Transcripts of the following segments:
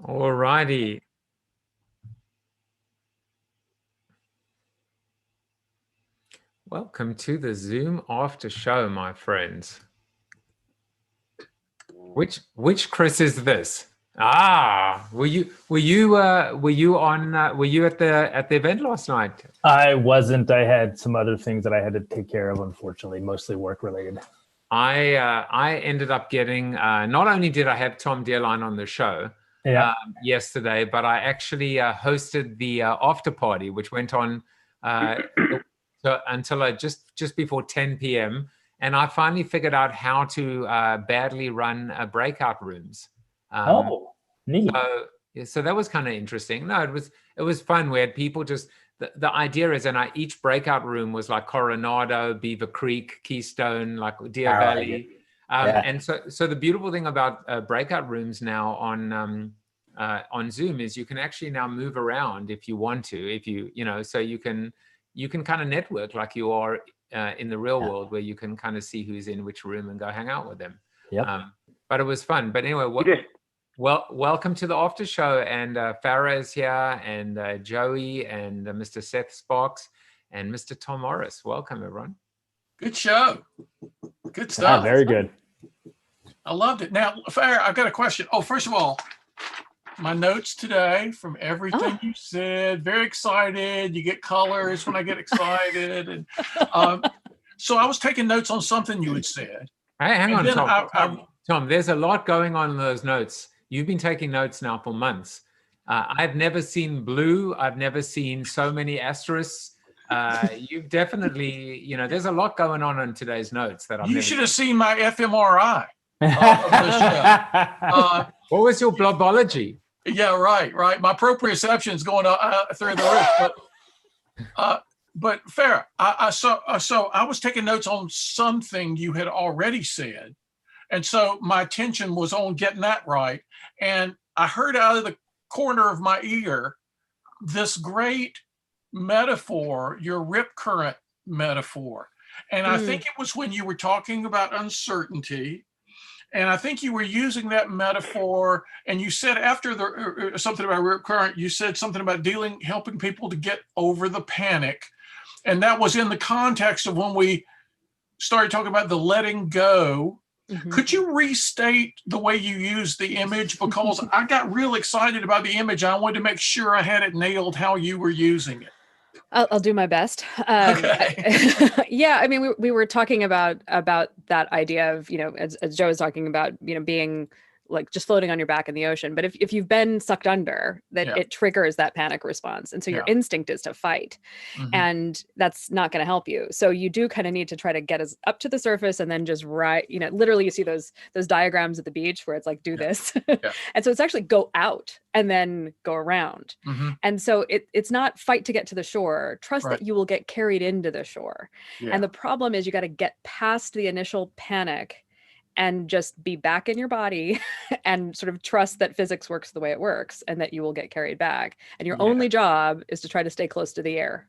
All righty. Welcome to the Zoom after show, my friends. Which Chris is this? Were you at the event last night? I wasn't. I had some other things that I had to take care of, unfortunately, mostly work related. I ended up getting not only did I have Tom Dearline on the show yesterday, but I actually hosted the after party, which went on until just before 10 p.m. And I finally figured out how to badly run breakout rooms. Neat. So that was kind of interesting. No, it was fun. We had people just the idea is, and each breakout room was like Coronado, Beaver Creek, Keystone, like Deer Valley. And so the beautiful thing about breakout rooms now on Zoom is you can actually now move around if you want to, so you can kind of network like you are in the real world, where you can kind of see who's in which room and go hang out with them. But it was fun. But anyway, welcome to the after show, and Farah is here, and Joey, and Mr. Seth Sparks, and Mr. Tom Morris. Welcome, everyone. Good show. Good stuff. Very good. I loved it. Now, Farah, I've got a question. Oh, first of all, my notes today from everything you said. Very excited. You get colors when I get excited, and so I was taking notes on something you had said. Hey, hang on, Tom. There's a lot going on in those notes. You've been taking notes now for months. I've never seen blue. I've never seen so many asterisks. You've definitely, there's a lot going on in today's notes that you should have seen my fMRI. What was your blobology? Yeah, right. My proprioception is going through the roof. But Farah, so I was taking notes on something you had already said. And so my attention was on getting that right. And I heard out of the corner of my ear this great metaphor, your rip current metaphor. And I think it was when you were talking about uncertainty. And I think you were using that metaphor, and you said after something about rip current, you said something about helping people to get over the panic. And that was in the context of when we started talking about the letting go. Could you restate the way you used the image? Because I got real excited about the image. I wanted to make sure I had it nailed how you were using it. I'll do my best. Okay. Yeah, I mean, we were talking about that idea of, as Joe was talking about, being like just floating on your back in the ocean. But if you've been sucked under, that it triggers that panic response. And so your instinct is to fight. And that's not going to help you. So you do kind of need to try to get us up to the surface, and then just literally you see those diagrams at the beach where it's like, do this. And so it's actually go out and then go around. And so it's not fight to get to the shore. Trust that you will get carried into the shore. And the problem is you got to get past the initial panic and just be back in your body and sort of trust that physics works the way it works, and that you will get carried back. And your only job is to try to stay close to the air.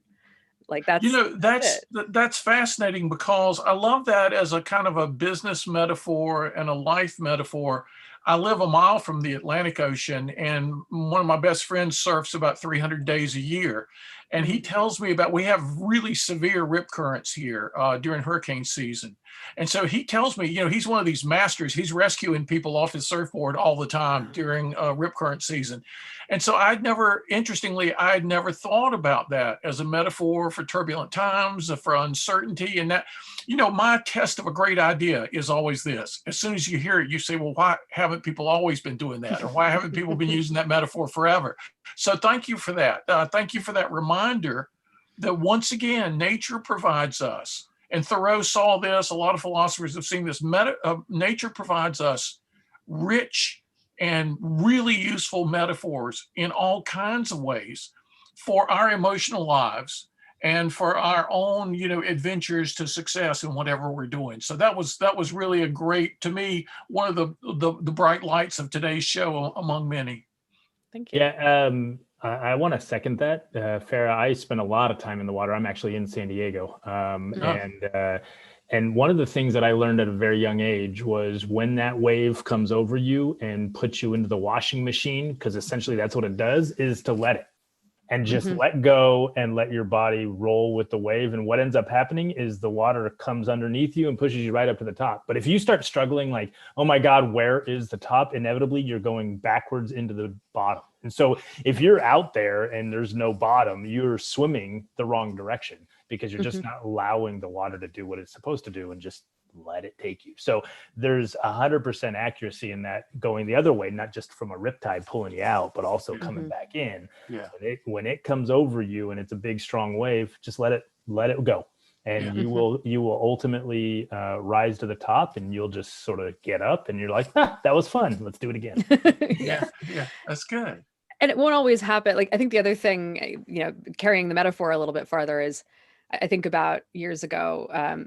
Like that's fascinating, because I love that as a kind of a business metaphor and a life metaphor. I live a mile from the Atlantic Ocean, and one of my best friends surfs about 300 days a year. And he tells me we have really severe rip currents here during hurricane season. And so he tells me, he's one of these masters. He's rescuing people off his surfboard all the time during rip current season. And so I had never thought about that as a metaphor for turbulent times, for uncertainty. And that, my test of a great idea is always this. As soon as you hear it, you say, well, why haven't people always been doing that? Or why haven't people been using that metaphor forever? So thank you for that. Thank you for that reminder that, once again, nature provides us. And Thoreau saw this. A lot of philosophers have seen this. Nature provides us rich and really useful metaphors in all kinds of ways for our emotional lives and for our own, adventures to success in whatever we're doing. So that was really a great, to me, one of the bright lights of today's show among many. Thank you. Yeah, I want to second that. Farah, I spend a lot of time in the water. I'm actually in San Diego. And And one of the things that I learned at a very young age was when that wave comes over you and puts you into the washing machine, because essentially that's what it does, is to let it and just let go and let your body roll with the wave. And what ends up happening is the water comes underneath you and pushes you right up to the top. But if you start struggling like, oh my God, where is the top? Inevitably, you're going backwards into the bottom. And so if you're out there and there's no bottom, you're swimming the wrong direction because you're just not allowing the water to do what it's supposed to do and just let it take you. So there's 100% accuracy in that going the other way, not just from a riptide pulling you out, but also coming back in. Yeah. When it comes over you and it's a big, strong wave, just let it go. And you will ultimately rise to the top, and you'll just sort of get up and you're like, that was fun. Let's do it again. Yeah. That's good. And it won't always happen. Like, I think the other thing, carrying the metaphor a little bit farther is, I think about years ago,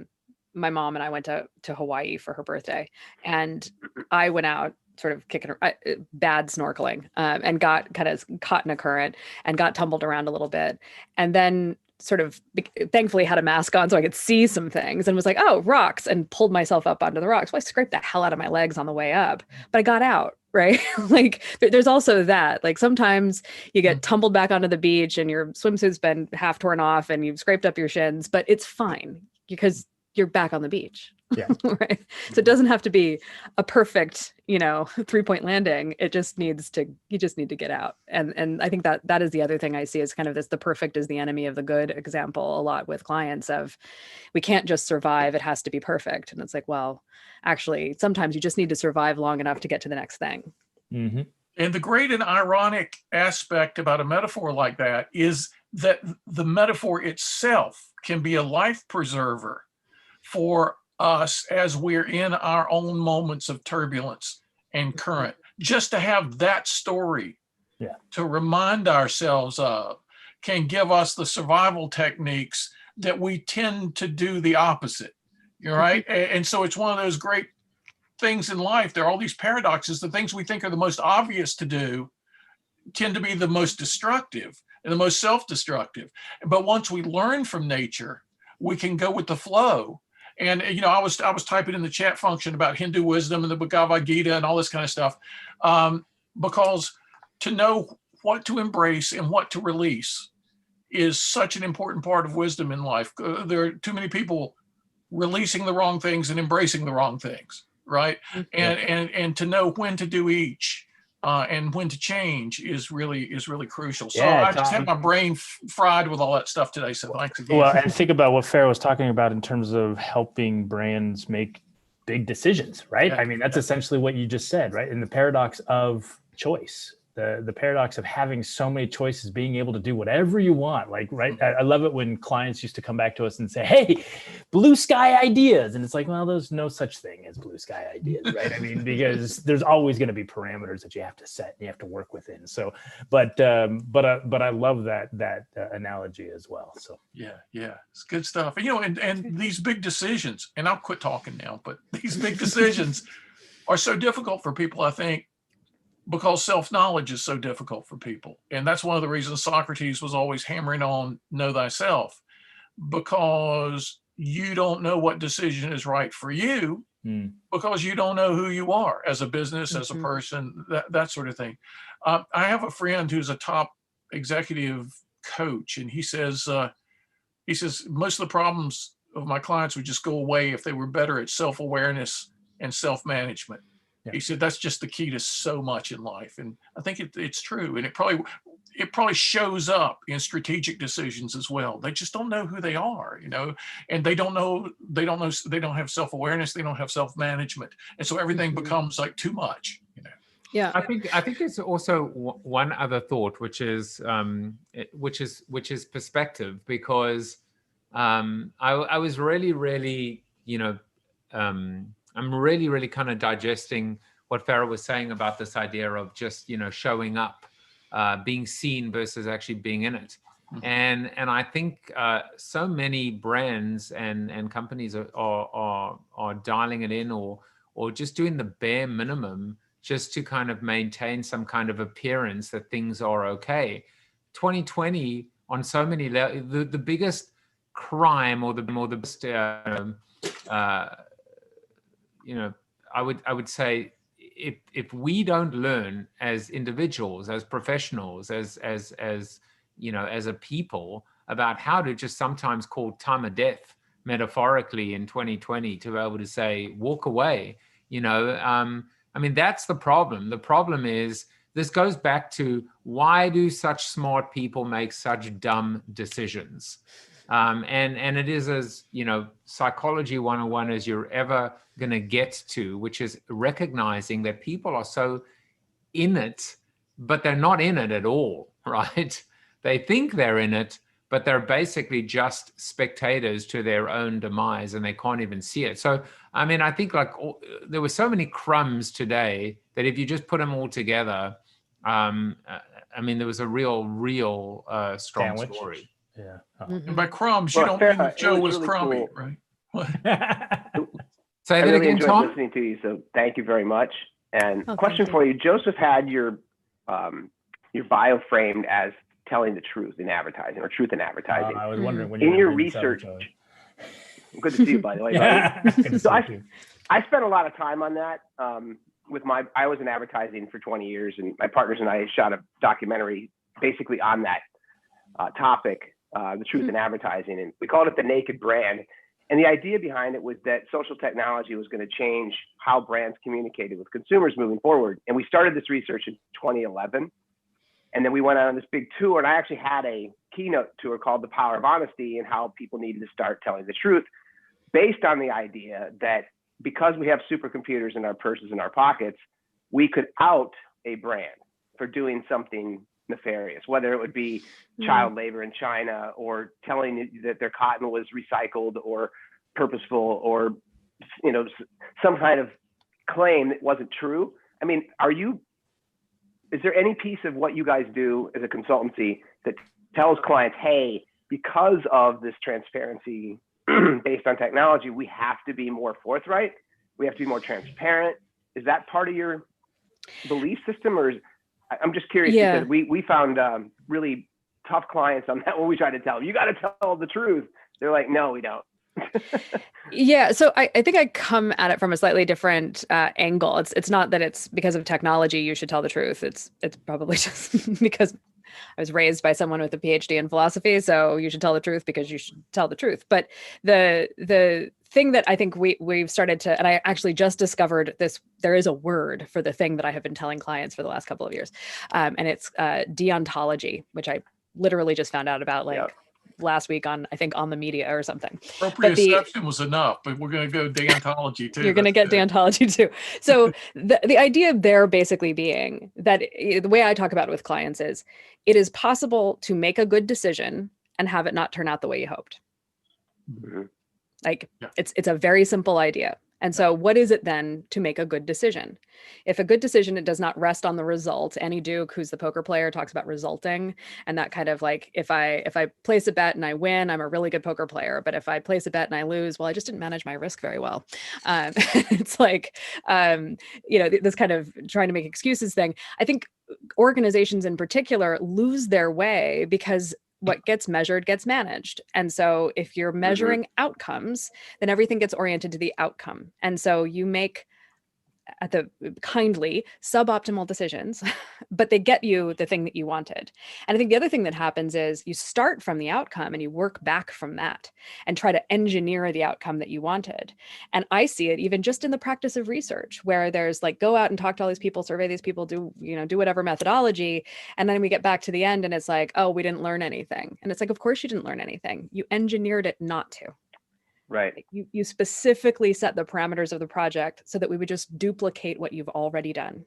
my mom and I went to Hawaii for her birthday, and I went out sort of kicking bad snorkeling, and got kind of caught in a current and got tumbled around a little bit. And then sort of thankfully had a mask on so I could see some things, and was like, oh, rocks, and pulled myself up onto the rocks. Well, I scraped the hell out of my legs on the way up, but I got out. Right. Like there's also that, like sometimes you get tumbled back onto the beach and your swimsuit's been half torn off and you've scraped up your shins, but it's fine because you're back on the beach. Yeah. Right. So it doesn't have to be a perfect, 3-point landing. You just need to get out. And I think that is the other thing I see is kind of the perfect is the enemy of the good example a lot with clients of, we can't just survive. It has to be perfect. And it's like, well, actually, sometimes you just need to survive long enough to get to the next thing. And the great and ironic aspect about a metaphor like that is that the metaphor itself can be a life preserver for us as we're in our own moments of turbulence and current. Just to have that story to remind ourselves of can give us the survival techniques that we tend to do the opposite. You're right. And so it's one of those great things in life. There are all these paradoxes. The things we think are the most obvious to do tend to be the most destructive and the most self-destructive. But once we learn from nature, we can go with the flow. And, I was typing in the chat function about Hindu wisdom and the Bhagavad Gita and all this kind of stuff, because to know what to embrace and what to release is such an important part of wisdom in life. There are too many people releasing the wrong things and embracing the wrong things, right? And to know when to do each and when to change is really crucial. So I just had my brain fried with all that stuff today. So thanks again. Well, and think about what Farrah was talking about in terms of helping brands make big decisions, right? I mean, that's essentially what you just said, right? And the paradox of choice. The paradox of having so many choices, being able to do whatever you want. Like, right. I love it when clients used to come back to us and say, hey, blue sky ideas. And it's like, well, there's no such thing as blue sky ideas, right? I mean, because there's always going to be parameters that you have to set and you have to work within. So, but I love that analogy as well. So yeah, it's good stuff. And these big decisions, and I'll quit talking now, but these big decisions are so difficult for people, I think, because self-knowledge is so difficult for people. And that's one of the reasons Socrates was always hammering on know thyself, because you don't know what decision is right for you because you don't know who you are as a business, as a person, that sort of thing. I have a friend who's a top executive coach, and he says most of the problems of my clients would just go away if they were better at self-awareness and self-management. He said that's just the key to so much in life, and I think it's true. And it probably shows up in strategic decisions as well. They just don't know who they are, and they don't have self-awareness, they don't have self-management, and so everything becomes like too much. Yeah, I think there's also one other thought, which is perspective, because I was really I'm really kind of digesting what Farrah was saying about this idea of just, showing up, being seen versus actually being in it. And I think so many brands and companies are dialing it in or just doing the bare minimum just to kind of maintain some kind of appearance that things are okay. 2020 on so many levels, the biggest crime or the you know, I would say if we don't learn as individuals, as professionals, as you know, as a people, about how to just sometimes call time of death metaphorically in 2020, to be able to say, walk away, you know, I mean, that's the problem. The problem is, this goes back to, why do such smart people make such dumb decisions? And it is as, you know, psychology 101 as you're ever going to get to, which is recognizing that people are so in it, but they're not in it at all, right? They think they're in it, but they're basically just spectators to their own demise, and they can't even see it. So, I mean, I think like there were so many crumbs today that if you just put them all together, I mean, there was a real strong Sandwich. Story. Yeah. And by crumbs, you don't mean that Joe was really crummy, cool. right? Say I that really again, enjoyed Tom. listening to you, so thank you very much. And Oh, question thank you. for you: Joseph had your bio framed as telling the truth in advertising, or truth in advertising. I was wondering when In you your were bringing this up, research, Joey. good to see you, by the way, buddy. Yeah. Good to So see you too. I spent a lot of time on that. I was in advertising for 20 years, and my partners and I shot a documentary basically on that topic, the truth in advertising, and we called it The Naked Brand. And the idea behind it was that social technology was going to change how brands communicated with consumers moving forward. And we started this research in 2011. And then we went on this big tour, and I actually had a keynote tour called The Power of Honesty, and how people needed to start telling the truth, based on the idea that because we have supercomputers in our purses and our pockets, we could out a brand for doing something nefarious, whether it would be child labor in China, or telling you that their cotton was recycled or purposeful, or, you know, some kind of claim that wasn't true. I mean, is there any piece of what you guys do as a consultancy that tells clients, hey, because of this transparency based on technology, we have to be more forthright, we have to be more transparent? Is that part of your belief system? Or I'm just curious, because we found really tough clients on that when we tried to tell them, you got to tell the truth. They're like, no, we don't. Yeah, so I think I come at it from a slightly different angle. It's not that it's because of technology you should tell the truth. It's probably just because I was raised by someone with a PhD in philosophy, so you should tell the truth because you should tell the truth. But the thing that I think we've started to, and I actually just discovered this, there is a word for the thing that I have been telling clients for the last couple of years, and it's deontology, which I literally just found out about last week on, I think, on the media or something. Proprioception was enough, but we're going to go deontology too. You're going to get deontology too. So the idea there basically being that the way I talk about it with clients is, it is possible to make a good decision and have it not turn out the way you hoped. Like, it's a very simple idea. And so what is it then to make a good decision? If a good decision, it does not rest on the result. Annie Duke, who's the poker player, talks about resulting, and that kind of like, if I place a bet and I win, I'm a really good poker player. But if I place a bet and I lose, well, I just didn't manage my risk very well. It's like, you know, this kind of trying to make excuses thing. I think organizations in particular lose their way because what gets measured gets managed. And so if you're measuring outcomes, then everything gets oriented to the outcome. And so you make, at the kindly, suboptimal decisions, but they get you the thing that you wanted. And I think the other thing that happens is you start from the outcome and you work back from that and try to engineer the outcome that you wanted. And I see it even just in the practice of research, where there's like, go out and talk to all these people, survey these people, do whatever methodology. And then we get back to the end and it's like, oh, we didn't learn anything. And it's like, of course you didn't learn anything. You engineered it not to. Right. You specifically set the parameters of the project so that we would just duplicate what you've already done.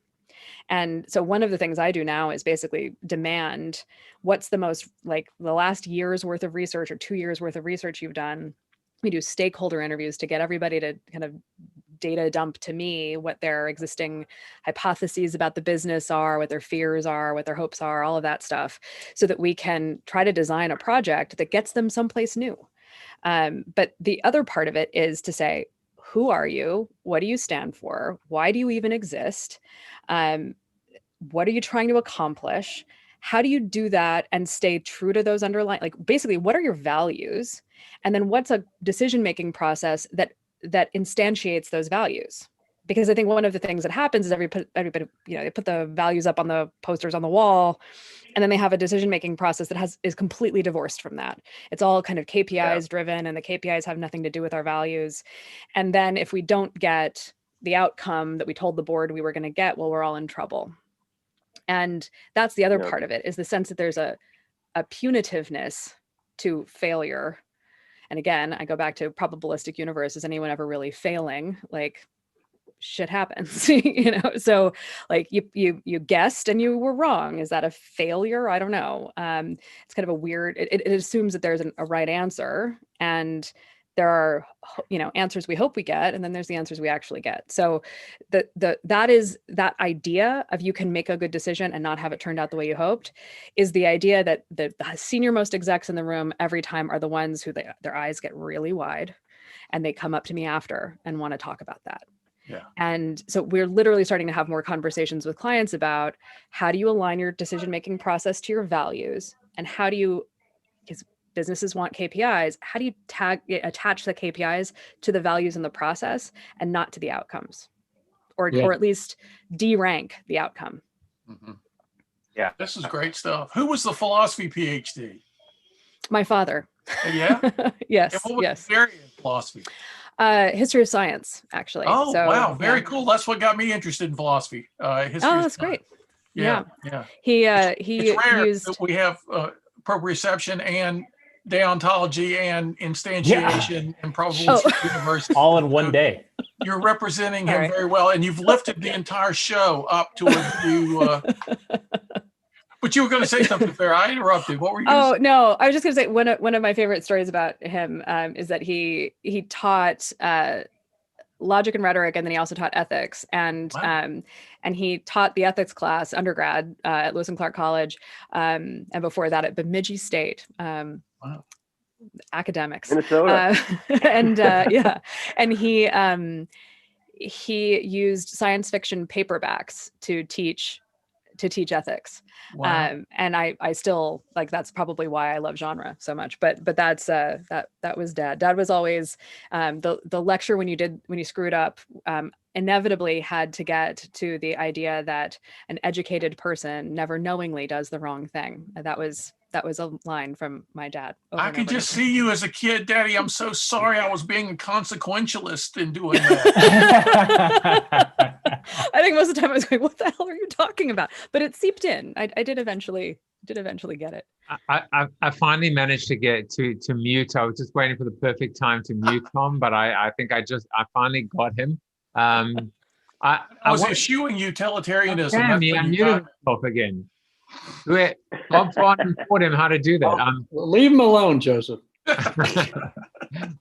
And so one of the things I do now is basically demand what's the most, like, the last year's worth of research or 2 years worth of research you've done. We do stakeholder interviews to get everybody to kind of data dump to me what their existing hypotheses about the business are, what their fears are, what their hopes are, all of that stuff, so that we can try to design a project that gets them someplace new. But the other part of it is to say, who are you? What do you stand for? Why do you even exist? What are you trying to accomplish? how do you do that and stay true to those underlying, like basically what are your values? And then what's a decision-making process that instantiates those values? Because I think one of the things that happens is everybody, they put the values up on the posters on the wall, and then they have a decision-making process that is completely divorced from that. It's all kind of KPIs driven, and the KPIs have nothing to do with our values. And then if we don't get the outcome that we told the board we were going to get, well, we're all in trouble. And that's the other part of it, is the sense that there's a punitiveness to failure. And again, I go back to probabilistic universe. Is anyone ever really failing? Like, shit happens, so like you guessed and you were wrong. Is that a failure? I don't know. It's kind of a weird, it assumes that there's a right answer, and there are, answers we hope we get, and then there's the answers we actually get. So that idea of you can make a good decision and not have it turned out the way you hoped is the idea that the senior most execs in the room every time are the ones who their eyes get really wide, and they come up to me after and want to talk about that. Yeah. And so we're literally starting to have more conversations with clients about how do you align your decision-making process to your values, and how do you, because businesses want KPIs, how do you attach the KPIs to the values in the process and not to the outcomes, or at least de-rank the outcome. Mm-hmm. Yeah. This is great stuff. Who was the philosophy PhD? My father. Yeah. Yes. And what was Yes. the area in philosophy? History of science, actually. Oh, so, wow. Very cool. That's what got me interested in philosophy. History. Oh, that's great. Yeah. He It's rare used that we have proprioception and deontology and instantiation and probabilistic universe all in one day. You're representing him very well, and you've lifted the entire show up to a view. But you were going to say something, Farrah. I interrupted. What were you going to say? No, I was just going to say one of my favorite stories about him is that he taught logic and rhetoric, and then he also taught ethics, and he taught the ethics class undergrad at Lewis and Clark College, and before that at Bemidji State. Academics, Minnesota, and he used science fiction paperbacks to teach ethics. And I still, like, that's probably why I love genre so much, but that's that was Dad was always the lecture when you screwed up inevitably had to get to the idea that an educated person never knowingly does the wrong thing. That was a line from my dad. I could just see you as a kid, Daddy. I'm so sorry I was being a consequentialist in doing that. I think most of the time I was going, what the hell are you talking about? But it seeped in. I did eventually get it. I finally managed to get to mute. I was just waiting for the perfect time to mute Tom, but I think I finally got him. I was eschewing utilitarianism. I muted myself again. Bob Barton taught him how to do that. Leave him alone, Joseph.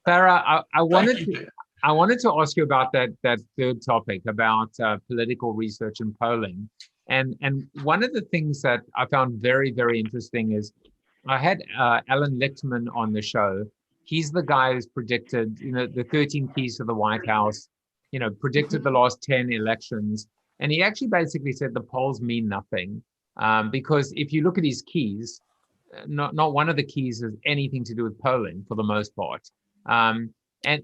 Farrah, I wanted to ask you about that third topic about political research and polling. And one of the things that I found very, very interesting is I had Alan Lichtman on the show. He's the guy who's predicted, the 13 keys to the White House, predicted the last 10 elections. And he actually basically said the polls mean nothing. Because if you look at his keys, not one of the keys has anything to do with polling for the most part. And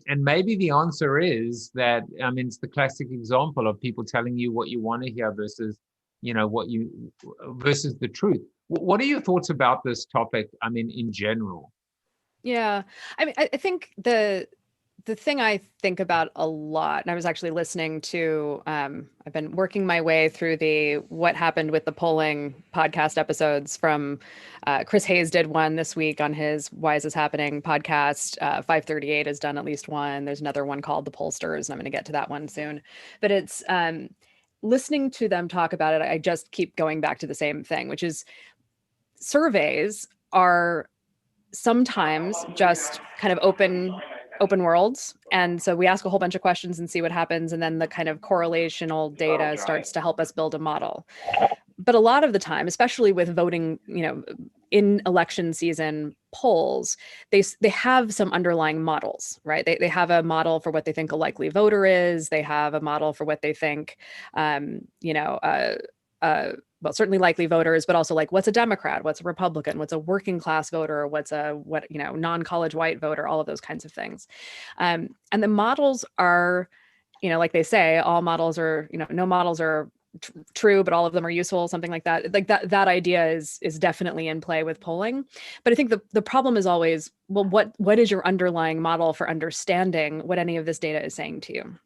maybe the answer is that, it's the classic example of people telling you what you want to hear versus, versus the truth. What are your thoughts about this topic? In general? Yeah, I think the thing I think about a lot, and I was actually listening to, I've been working my way through the What Happened with the Polling podcast episodes from Chris Hayes did one this week on his Why Is This Happening podcast. 538 has done at least one. There's another one called The Pollsters, and I'm going to get to that one soon. But it's listening to them talk about it, I just keep going back to the same thing, which is surveys are sometimes just kind of open worlds. And so we ask a whole bunch of questions and see what happens. And then the kind of correlational data starts to help us build a model. But a lot of the time, especially with voting, in election season polls, they have some underlying models, right? They have a model for what they think a likely voter is. They have a model for what they think, well, certainly likely voters, but also like what's a Democrat, what's a Republican, what's a working class voter, what's a non-college white voter, all of those kinds of things. And the models are, like they say, all models are, no models are true, but all of them are useful, something like that. Like that idea is definitely in play with polling. But I think the problem is always, well, what is your underlying model for understanding what any of this data is saying to you?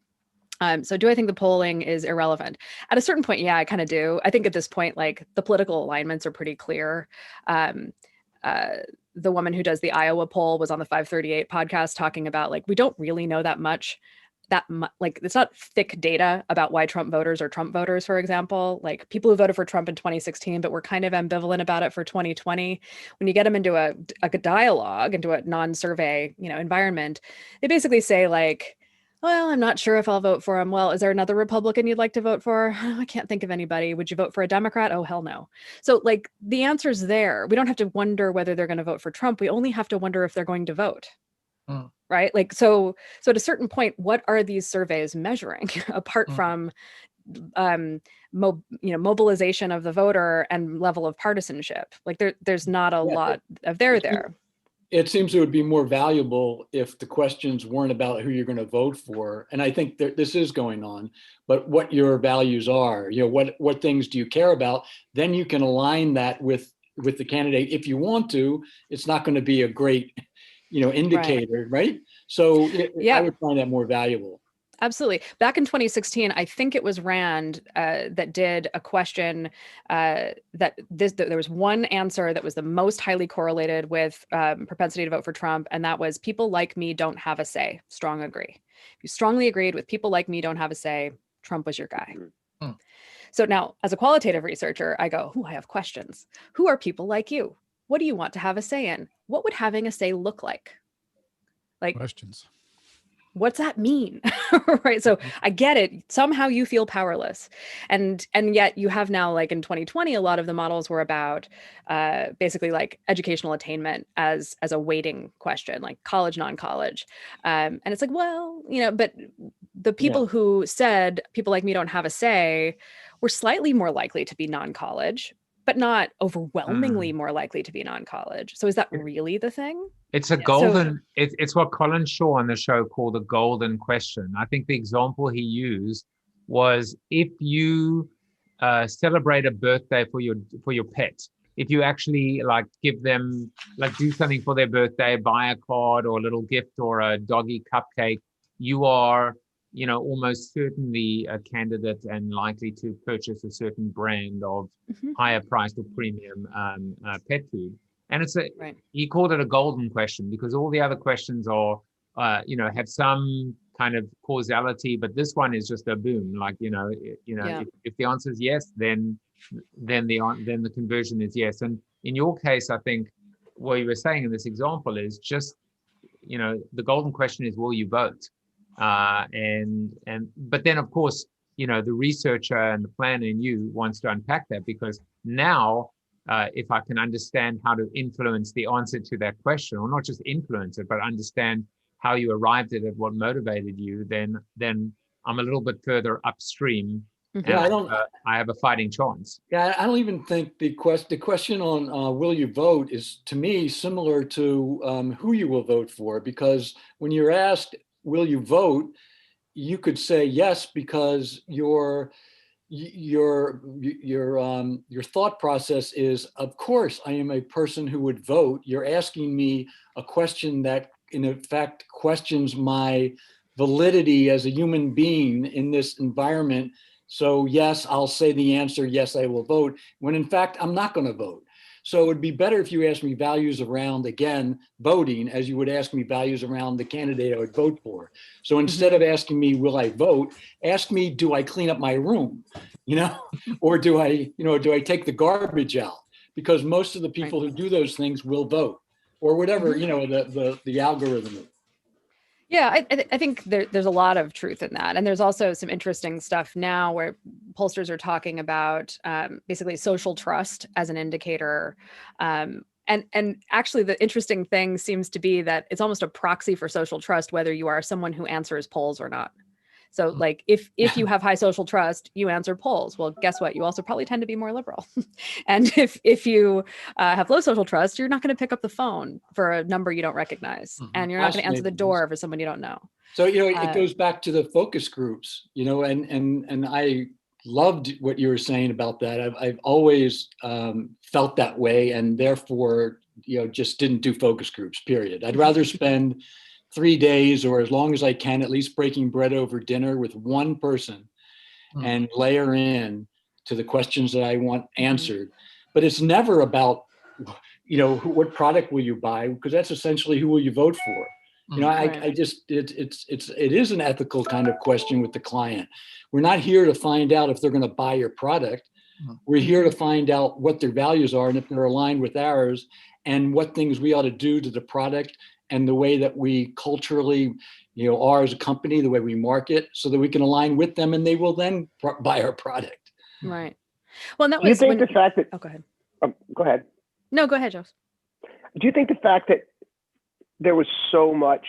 So do I think the polling is irrelevant? At a certain point, yeah, I kind of do. I think at this point, like the political alignments are pretty clear. The woman who does the Iowa poll was on the 538 podcast talking about like, we don't really know that much. Like it's not thick data about why Trump voters are Trump voters, for example. Like people who voted for Trump in 2016, but were kind of ambivalent about it for 2020. When you get them into a dialogue, into a non-survey, environment, they basically say like, well, I'm not sure if I'll vote for him. Well, is there another Republican you'd like to vote for? I can't think of anybody. Would you vote for a Democrat? Oh, hell no. So like the answer's there. We don't have to wonder whether they're going to vote for Trump. We only have to wonder if they're going to vote. Right? Like, so at a certain point, what are these surveys measuring apart from mobilization of the voter and level of partisanship? Like there's not a lot of there. It seems it would be more valuable if the questions weren't about who you're going to vote for. And I think this is going on, but what your values are, what things do you care about? Then you can align that with the candidate. If you want to, it's not going to be a great, indicator, right? So I would find that more valuable. Absolutely. Back in 2016, I think it was Rand that did a question there was one answer that was the most highly correlated with propensity to vote for Trump. And that was people like me don't have a say. Strong agree. If you strongly agreed with people like me don't have a say, Trump was your guy. So now as a qualitative researcher, I go, I have questions. Who are people like you? What do you want to have a say in? What would having a say look like? Like questions. What's that mean? Right. So I get it. Somehow you feel powerless. And yet you have now, like in 2020, a lot of the models were about basically like educational attainment as a weighting question, like college, non-college. And it's like, well, but the people who said people like me don't have a say were slightly more likely to be non-college, but not overwhelmingly more likely to be non-college. So is that really the thing? It's a golden, it's what Colin Shaw on the show called a golden question. I think the example he used was if you celebrate a birthday for your pet, if you actually like give them, like do something for their birthday, buy a card or a little gift or a doggy cupcake, you are, almost certainly a candidate and likely to purchase a certain brand of higher priced or premium pet food. And he called it a golden question because all the other questions are, have some kind of causality, but this one is just a boom. Like, if the answer is yes, then the conversion is yes. And in your case, I think what you were saying in this example is just, the golden question is, will you vote? But then of course, the researcher and the planner in you wants to unpack that because now, if I can understand how to influence the answer to that question, or not just influence it, but understand how you arrived at it, what motivated you, then I'm a little bit further upstream. I have a fighting chance. Yeah, I don't even think the question on will you vote is, to me, similar to who you will vote for, because when you're asked, will you vote, you could say yes because your thought process is, of course, I am a person who would vote. You're asking me a question that, in effect, questions my validity as a human being in this environment. So yes, I'll say the answer, yes, I will vote, when in fact, I'm not going to vote. So it'd be better if you asked me values around, again, voting, as you would ask me values around the candidate I would vote for. So instead of asking me, will I vote, ask me, do I clean up my room? Or do I take the garbage out? Because most of the people who do those things will vote, or whatever, the algorithm is. Yeah, I think there's a lot of truth in that. And there's also some interesting stuff now where pollsters are talking about basically social trust as an indicator. And actually, the interesting thing seems to be that it's almost a proxy for social trust, whether you are someone who answers polls or not. So like if you have high social trust, you answer polls. Well, guess what? You also probably tend to be more liberal. And if you have low social trust, you're not going to pick up the phone for a number you don't recognize, and you're not going to answer the door for someone you don't know. So, it goes back to the focus groups, and I loved what you were saying about that. I've always felt that way, and therefore, just didn't do focus groups, period. I'd rather spend 3 days or as long as I can, at least breaking bread over dinner with one person and layer in to the questions that I want answered. But it's never about, what product will you buy? Because that's essentially who will you vote for? It is an ethical kind of question with the client. We're not here to find out if they're going to buy your product. We're here to find out what their values are and if they're aligned with ours, and what things we ought to do to the product and the way that we culturally, are as a company, the way we market, so that we can align with them and they will then buy our product. Right. Well, and that do you think the fact that, oh, go ahead. Go ahead. No, go ahead, Joseph. Do you think the fact that there was so much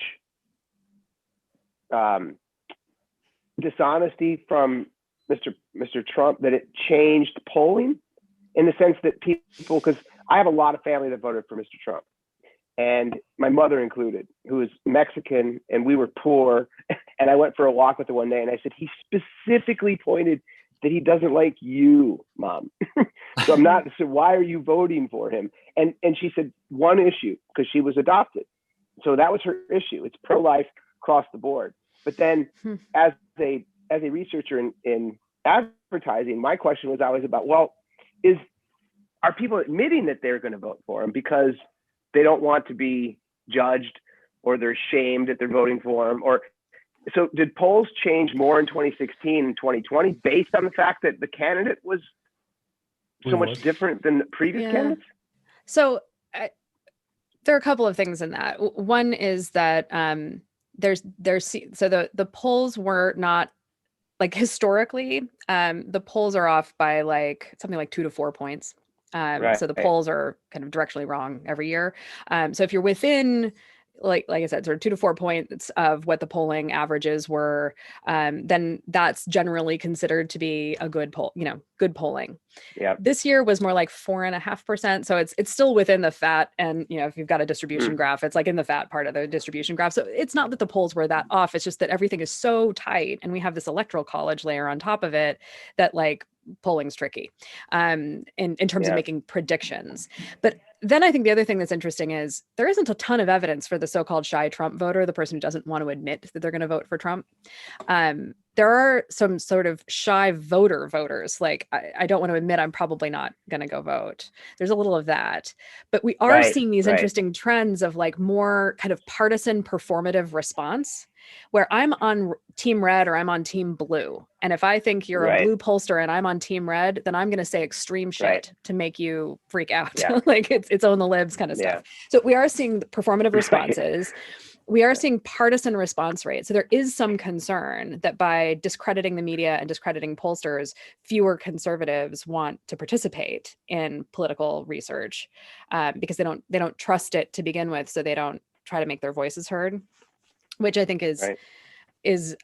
dishonesty from Mr. Trump that it changed polling, in the sense that people, because I have a lot of family that voted for Mr. Trump, and my mother included, who is Mexican, and we were poor, and I went for a walk with her one day, and I said, he specifically pointed that he doesn't like you, Mom. So why are you voting for him? And she said one issue, because she was adopted. So that was her issue. It's pro-life across the board. But then as a researcher in advertising, my question was always about, well, are people admitting that they're going to vote for him because they don't want to be judged, or they're ashamed that they're voting for him? Or so did polls change more in 2016 and 2020 based on the fact that the candidate was so much different than the previous candidates? So there are a couple of things in that. One is that the polls were not, like, historically, the polls are off by like something like 2 to 4 points. So the polls are kind of directionally wrong every year. So if you're within, like I said, sort of 2 to 4 points of what the polling averages were, then that's generally considered to be a good good polling. Yeah. This year was more like 4.5%. So it's still within the fat. And, if you've got a distribution graph, it's like in the fat part of the distribution graph. So it's not that the polls were that off. It's just that everything is so tight, and we have this electoral college layer on top of it, that like polling's tricky in terms of making predictions. But then I think the other thing that's interesting is there isn't a ton of evidence for the so-called shy Trump voter, the person who doesn't want to admit that they're going to vote for Trump. There are some sort of shy voters, like, I don't want to admit I'm probably not going to go vote. There's a little of that. But we are seeing these interesting trends of like more kind of partisan performative response, where I'm on team red or I'm on team blue. And if I think you're a blue pollster and I'm on team red, then I'm going to say extreme shit to make you freak out. Like it's own the libs kind of stuff. So we are seeing performative responses. We are seeing partisan response rates. So there is some concern that by discrediting the media and discrediting pollsters, fewer conservatives want to participate in political research because they don't trust it to begin with. So they don't try to make their voices heard, which I think is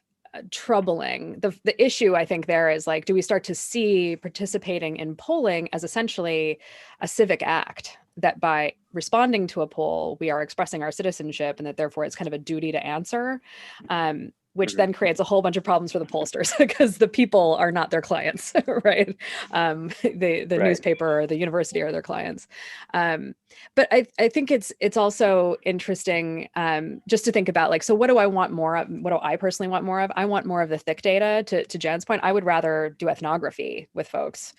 troubling. The issue I think there is like, do we start to see participating in polling as essentially a civic act, that by responding to a poll, we are expressing our citizenship, and that therefore it's kind of a duty to answer, which then creates a whole bunch of problems for the pollsters because the people are not their clients, right? The newspaper or the university are their clients. But I think it's also interesting just to think about, like, so what do I want more of? What do I personally want more of? I want more of the thick data. To Jan's point, I would rather do ethnography with folks,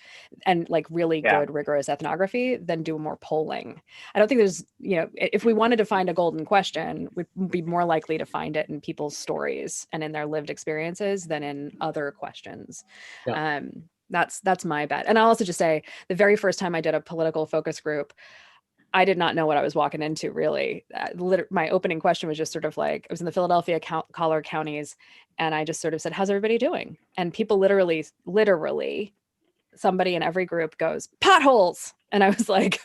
and like really good, rigorous ethnography, than do more polling. I don't think there's, if we wanted to find a golden question, we'd be more likely to find it in people's stories and in their lived experiences than in other questions. That's my bet. And I'll also just say, the very first time I did a political focus group, I did not know what I was walking into, really. My opening question was just sort of like, I was in the Philadelphia collar counties, and I just sort of said, how's everybody doing? And people literally, somebody in every group goes, potholes. And I was like,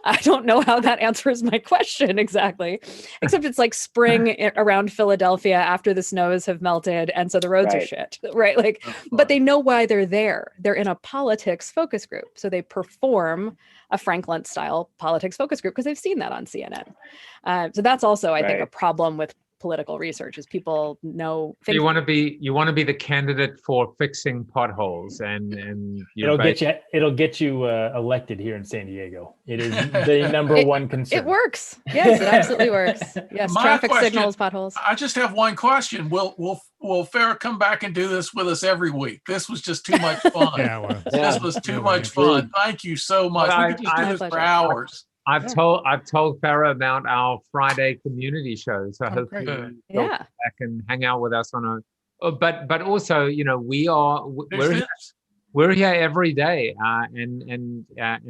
I don't know how that answers my question exactly, except it's like spring around Philadelphia after the snows have melted. And so the roads are shit, right? Like, but they know why they're there. They're in a politics focus group. So they perform a Frank Luntz style politics focus group because they've seen that on CNN. So that's also, I think, a problem with political research is people know things. You want to be the candidate for fixing potholes, and it'll get you elected here in San Diego. It is the number one concern. It works. Yes, it absolutely works. Yes, traffic signals, potholes. I just have one question. Will Farah come back and do this with us every week? This was just too much fun. This was too much fun. Thank you so much. We could just do this for hours. I've told Farah about our Friday community show, so hopefully you'll come back and hang out with us on a. But also, you know, we're here every day, and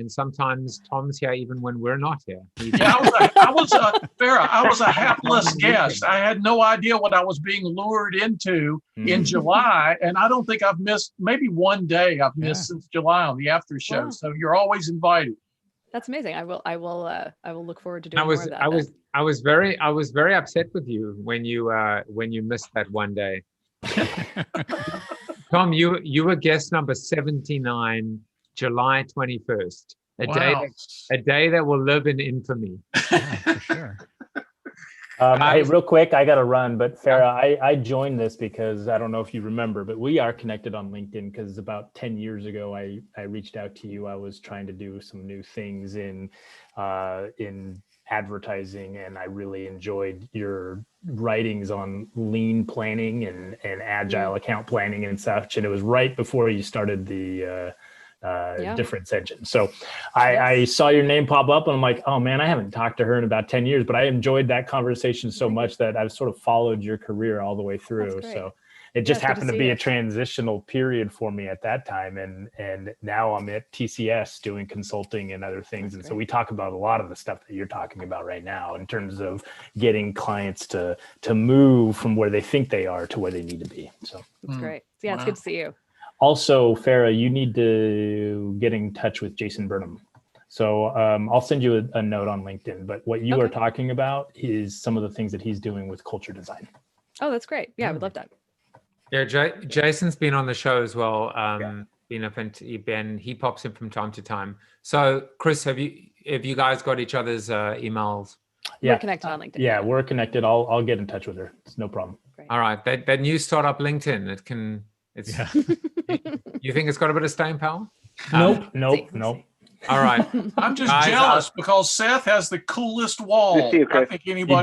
sometimes Tom's here even when we're not here. I was a hapless guest. I had no idea what I was being lured into in July, and I don't think I've missed maybe one day I've missed since July on the after show. Wow. So you're always invited. That's amazing. I will look forward to doing more of that. I was very upset with you when you missed that one day. Tom, you were guest number 79, July 21st. A day that will live in infamy. For sure. Hey, real quick, I got to run, but Farah, I joined this because I don't know if you remember, but we are connected on LinkedIn because about 10 years ago, I reached out to you. I was trying to do some new things in advertising, and I really enjoyed your writings on lean planning and agile account planning and such. And it was right before you started the difference engine. So I saw your name pop up and I'm like, oh man, I haven't talked to her in about 10 years, but I enjoyed that conversation so much that I've sort of followed your career all the way through. So it just happened to be a transitional period for me at that time. And now I'm at TCS doing consulting and other things. And so we talk about a lot of the stuff that you're talking about right now in terms of getting clients to move from where they think they are to where they need to be. So that's great. Yeah, it's good to see you. Also, Farah, you need to get in touch with Jason Burnham. So I'll send you a note on LinkedIn, but what you are talking about is some of the things that he's doing with culture design. Oh, that's great. Yeah, I would love that. Yeah, Jason's been on the show as well. He pops in from time to time. So Chris, have you guys got each other's emails? Yeah. We're connected on LinkedIn. Yeah, we're connected. I'll get in touch with her. It's no problem. Great. All right. That new startup LinkedIn, you think it's got a bit of staying power? Nope. All right. I'm just jealous because Seth has the coolest wall. Good to see you, Chris. I think anybody